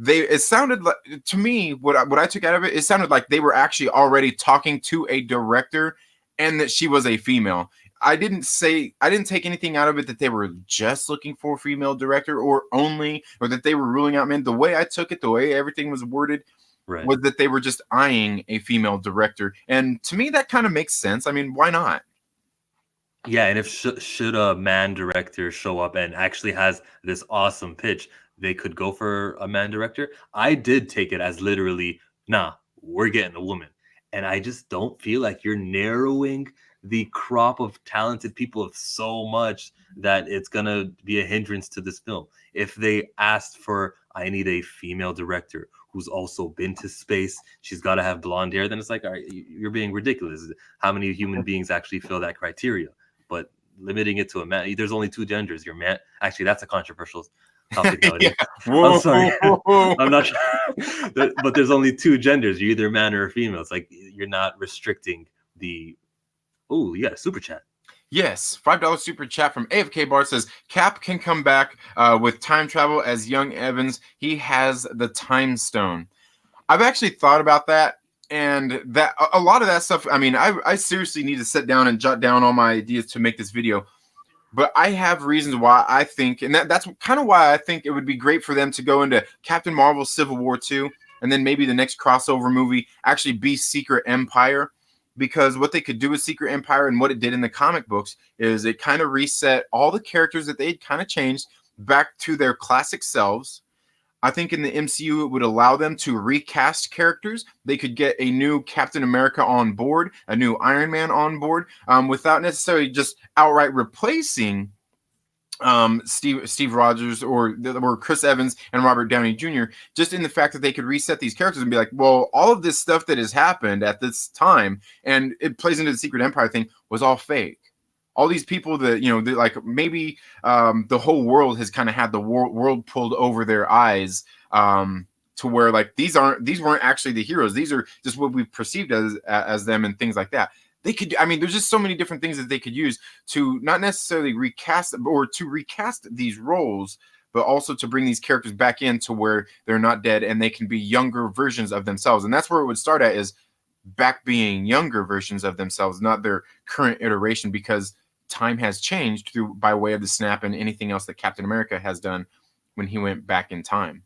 it sounded like to me what I took out of it sounded like they were actually already talking to a director and that she was a female. I didn't take anything out of it that they were just looking for a female director or that they were ruling out men. The way I took it, the way everything was worded Right. was that they were just eyeing a female director. And to me that kind of makes sense. I mean, why not? Yeah, and if should a man director show up and actually has this awesome pitch, they could go for a man director. I did take it as literally, nah, we're getting a woman. And I just don't feel like you're narrowing the crop of talented people of so much that it's gonna be a hindrance to this film. If they asked for, I need a female director who's also been to space, she's got to have blonde hair, then it's like, all right, you're being ridiculous. How many human beings actually fill that criteria? But limiting it to a man, there's only two genders. You're man. Actually, that's a controversial topic nowadays. Yeah. I'm Whoa. sorry. I'm not sure. But there's only two genders. You're either a man or a female. It's like you're not restricting the. Oh, you got a super chat. Yes, $5 super chat from AFK Bar says Cap can come back with time travel as young Evans. He has the time stone. I've actually thought about that, and that a lot of that stuff. I mean, I seriously need to sit down and jot down all my ideas to make this video. But I have reasons why I think, and that's kind of why I think it would be great for them to go into Captain Marvel Civil War 2, and then maybe the next crossover movie actually be Secret Empire. Because what they could do with Secret Empire and what it did in the comic books is it kind of reset all the characters that they'd kind of changed back to their classic selves. I think in the MCU, it would allow them to recast characters. They could get a new Captain America on board, a new Iron Man on board, without necessarily just outright replacing Steve Rogers or Chris Evans and Robert Downey Jr. Just in the fact that they could reset these characters and be like, well, all of this stuff that has happened at this time, and it plays into the Secret Empire thing, was all fake. All these people that, like maybe the whole world has kind of had the world pulled over their eyes, to where like these weren't actually the heroes. These are just what we've perceived as them and things like that. They could, I mean, there's just so many different things that they could use to not necessarily recast or to recast these roles, but also to bring these characters back in to where they're not dead and they can be younger versions of themselves. And that's where it would start at, is back being younger versions of themselves, not their current iteration, because time has changed through by way of the snap and anything else that Captain America has done when he went back in time.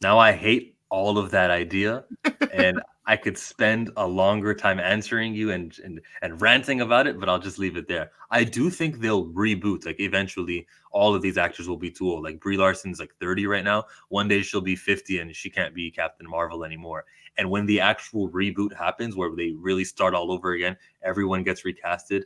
Now I hate all of that idea, and I could spend a longer time answering you and ranting about it, but I'll just leave it there. I do think they'll reboot. Like eventually, all of these actors will be too old. Like Brie Larson's like 30 right now. One day she'll be 50 and she can't be Captain Marvel anymore. And when the actual reboot happens, where they really start all over again, everyone gets recasted,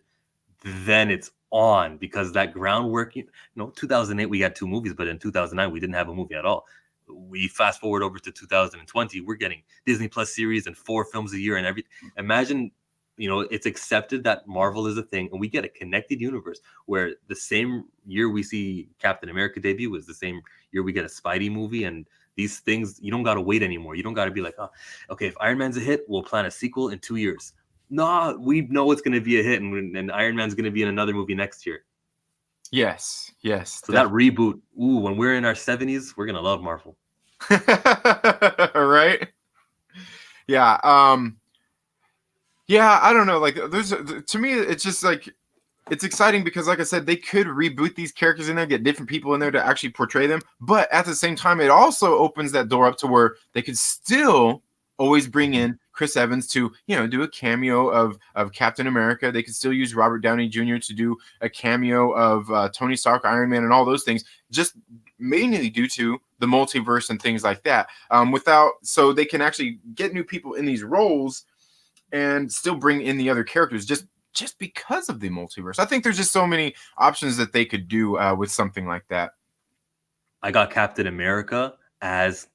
then it's on, because that groundwork, 2008 we had 2 movies, but in 2009 we didn't have a movie at all. We fast forward over to 2020, we're getting Disney Plus series and 4 films a year and everything. Imagine, it's accepted that Marvel is a thing, and we get a connected universe where the same year we see Captain America debut is the same year we get a Spidey movie. And these things, you don't got to wait anymore. You don't got to be like, oh, okay, if Iron Man's a hit, we'll plan a sequel in 2 years. No, we know it's going to be a hit, and Iron Man's going to be in another movie next year. Yes. So definitely. That reboot, when we're in our 70s, we're going to love Marvel. Right? Yeah. Yeah, I don't know. Like, to me, it's just like, it's exciting because, like I said, they could reboot these characters in there, get different people in there to actually portray them. But at the same time, it also opens that door up to where they could still always bring in Chris Evans to, do a cameo of Captain America. They could still use Robert Downey Jr. to do a cameo of Tony Stark, Iron Man, and all those things, just mainly due to the multiverse and things like that. So they can actually get new people in these roles and still bring in the other characters just because of the multiverse. I think there's just so many options that they could do with something like that. I got Captain America as,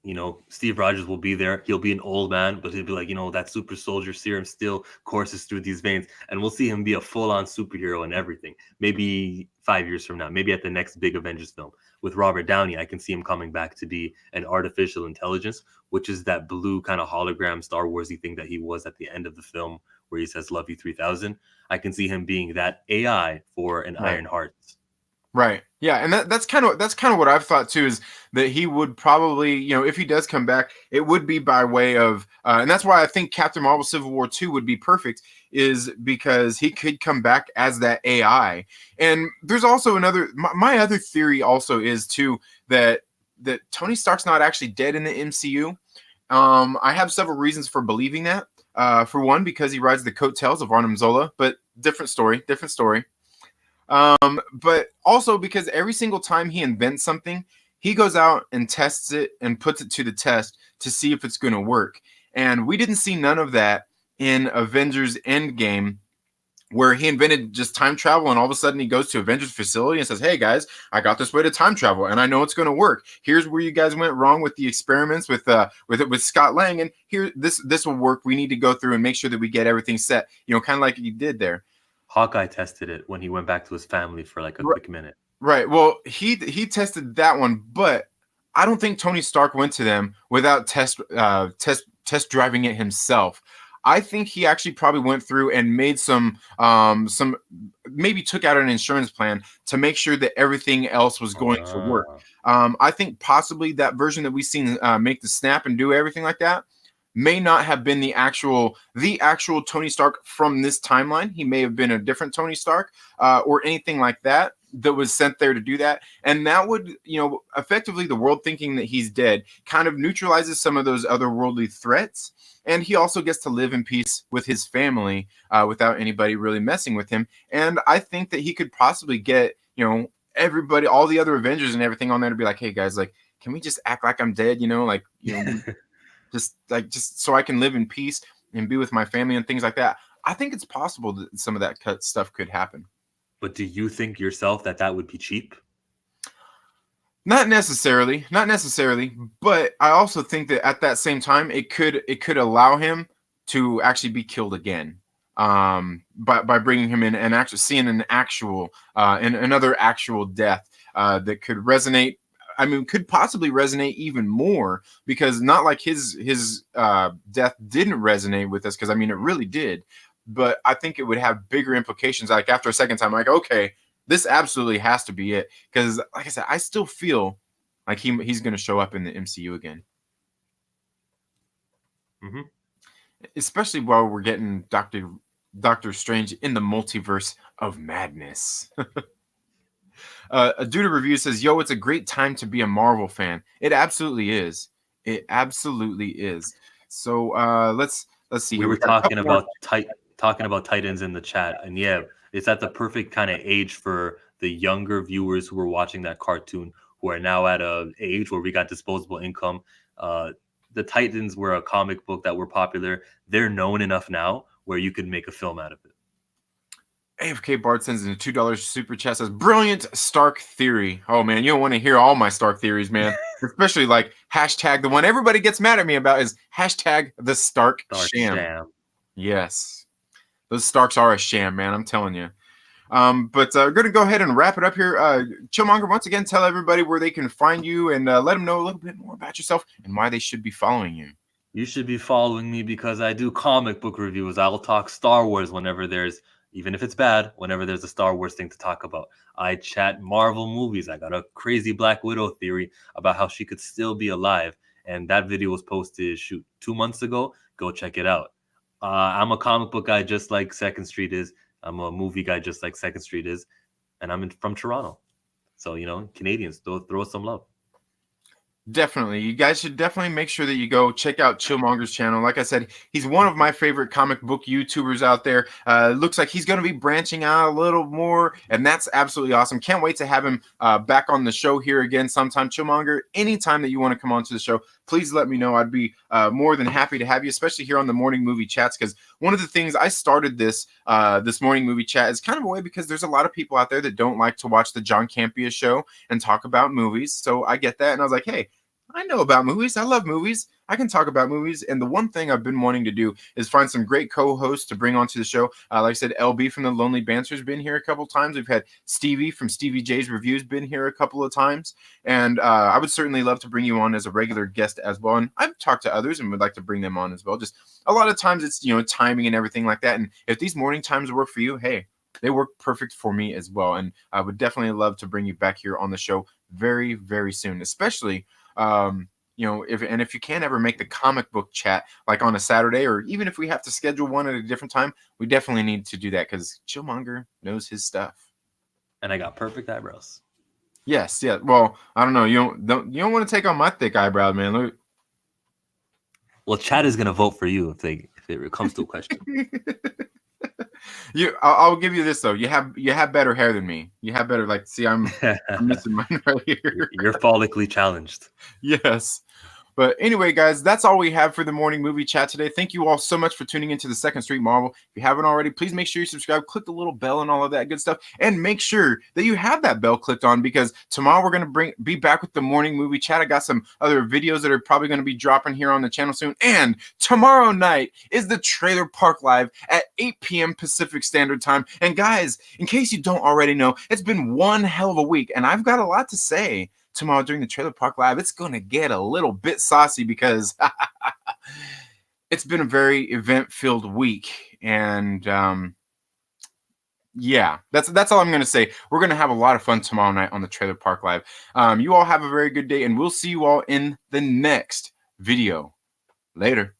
Steve Rogers will be there. He'll be an old man, but he'll be like, that super soldier serum still courses through these veins. And we'll see him be a full-on superhero and everything. Maybe 5 years from now, maybe at the next big Avengers film. With Robert Downey, I can see him coming back to be an artificial intelligence, which is that blue kind of hologram Star Warsy thing that he was at the end of the film where he says, "Love you 3000." I can see him being that AI for an Right. Iron Heart. Right. Yeah, and that's kind of what I've thought too, is that he would probably, if he does come back, it would be by way of, and that's why I think Captain Marvel Civil War 2 would be perfect, is because he could come back as that AI. And there's also my other theory also is too that Tony Stark's not actually dead in the MCU. I have several reasons for believing that. For one, because he rides the coattails of Arnim Zola, but different story. But also because every single time he invents something, he goes out and tests it and puts it to the test to see if it's going to work. And we didn't see none of that in Avengers Endgame, where he invented just time travel, and all of a sudden he goes to Avengers facility and says, "Hey guys, I got this way to time travel, and I know it's going to work. Here's where you guys went wrong with the experiments with Scott Lang, and here this will work. We need to go through and make sure that we get everything set." Kind of like he did there. Hawkeye tested it when he went back to his family for like a quick minute. Right. Well, he tested that one, but I don't think Tony Stark went to them without test driving it himself. I think he actually probably went through and made some maybe took out an insurance plan to make sure that everything else was going to work. Ah. I think possibly that version that we've seen make the snap and do everything like that may not have been the actual Tony Stark from this timeline. He may have been a different Tony Stark or anything like that was sent there to do that. And that would, effectively the world thinking that he's dead kind of neutralizes some of those otherworldly threats. And he also gets to live in peace with his family without anybody really messing with him. And I think that he could possibly get, everybody, all the other Avengers and everything on there to be like, hey guys, like, can we just act like I'm dead? Just so I can live in peace and be with my family and things like that. I think it's possible that some of that stuff could happen. But do you think yourself that would be cheap? Not necessarily, but I also think that at that same time, it could allow him to actually be killed again, by bringing him in and actually seeing an actual, another actual death that could resonate. I mean, could possibly resonate even more, because not like his death didn't resonate with us, because I mean it really did, but I think it would have bigger implications. Like after a second time, like, okay, this absolutely has to be it, because like I said, I still feel like he's going to show up in the MCU again, Mm-hmm. especially while we're getting Doctor Strange in the multiverse of madness. A dude of review says, "Yo, it's a great time to be a Marvel fan. It absolutely is. It absolutely is." So let's see. We Here. were We got a talking couple more. about Titans in the chat, and yeah, it's at the perfect kind of age for the younger viewers who were watching that cartoon, who are now at a age where we got disposable income. The Titans were a comic book that were popular. They're known enough now where you could make a film out of it. AFK Bart sends in a $2 super chat, says, "Brilliant Stark theory." Oh man, you don't want to hear all my Stark theories, man. Especially like hashtag the one everybody gets mad at me about is hashtag the Stark sham. Yes, those Starks are a sham, man. I'm telling you. But we're going to go ahead and wrap it up here. Chillmonger, once again, tell everybody where they can find you, and let them know a little bit more about yourself and why they should be following you. You should be following me because I do comic book reviews. I'll talk Star Wars whenever there's, even if it's bad, whenever there's a Star Wars thing to talk about. I chat Marvel movies. I got a crazy Black Widow theory about how she could still be alive. And that video was posted, 2 months ago. Go check it out. I'm a comic book guy just like Second Street is. I'm a movie guy just like Second Street is. And I'm from Toronto. So, Canadians, throw us some love. Definitely. You guys should definitely make sure that you go check out Chillmonger's channel. Like I said, he's one of my favorite comic book YouTubers out there. Looks like he's going to be branching out a little more, and that's absolutely awesome. Can't wait to have him back on the show here again sometime. Chillmonger, anytime that you want to come onto the show, please let me know. I'd be more than happy to have you, especially here on the Morning Movie Chats, because one of the things I started this Morning Movie Chat is kind of a way because there's a lot of people out there that don't like to watch the John Campea show and talk about movies. So I get that, and I was like, hey, I know about movies. I love movies. I can talk about movies. And the one thing I've been wanting to do is find some great co-hosts to bring onto the show. Like I said, LB from the Lonely Banter's been here a couple of times. We've had Stevie from Stevie J's Reviews been here a couple of times. And I would certainly love to bring you on as a regular guest as well. And I've talked to others and would like to bring them on as well. Just a lot of times it's, timing and everything like that. And if these morning times work for you, hey, they work perfect for me as well. And I would definitely love to bring you back here on the show very, very soon, especially if you can't ever make the comic book chat like on a Saturday, or even if we have to schedule one at a different time, we definitely need to do that because Chillmonger knows his stuff. And I got perfect eyebrows. Yes, yeah. Well, I don't know. You don't want to take on my thick eyebrows, man. Look. Well, chat is gonna vote for you if it comes to a question. I'll give you this though. You have better hair than me. You have better. Like, see, I'm missing mine right here. You're follically challenged. Yes. But anyway, guys, that's all we have for the Morning Movie Chat today. Thank you all so much for tuning into the Second Street Marvel. If you haven't already, please make sure you subscribe, click the little bell and all of that good stuff, and make sure that you have that bell clicked on, because tomorrow we're going to be back with the Morning Movie Chat. I got some other videos that are probably going to be dropping here on the channel soon. And tomorrow night is the Trailer Park Live at 8 p.m. Pacific Standard Time. And guys, in case you don't already know, it's been one hell of a week, and I've got a lot to say tomorrow during the Trailer Park Live. It's going to get a little bit saucy because it's been a very event-filled week, and yeah, that's all I'm gonna say. We're gonna have a lot of fun tomorrow night on the Trailer Park Live. You all have a very good day, and we'll see you all in the next video. Later.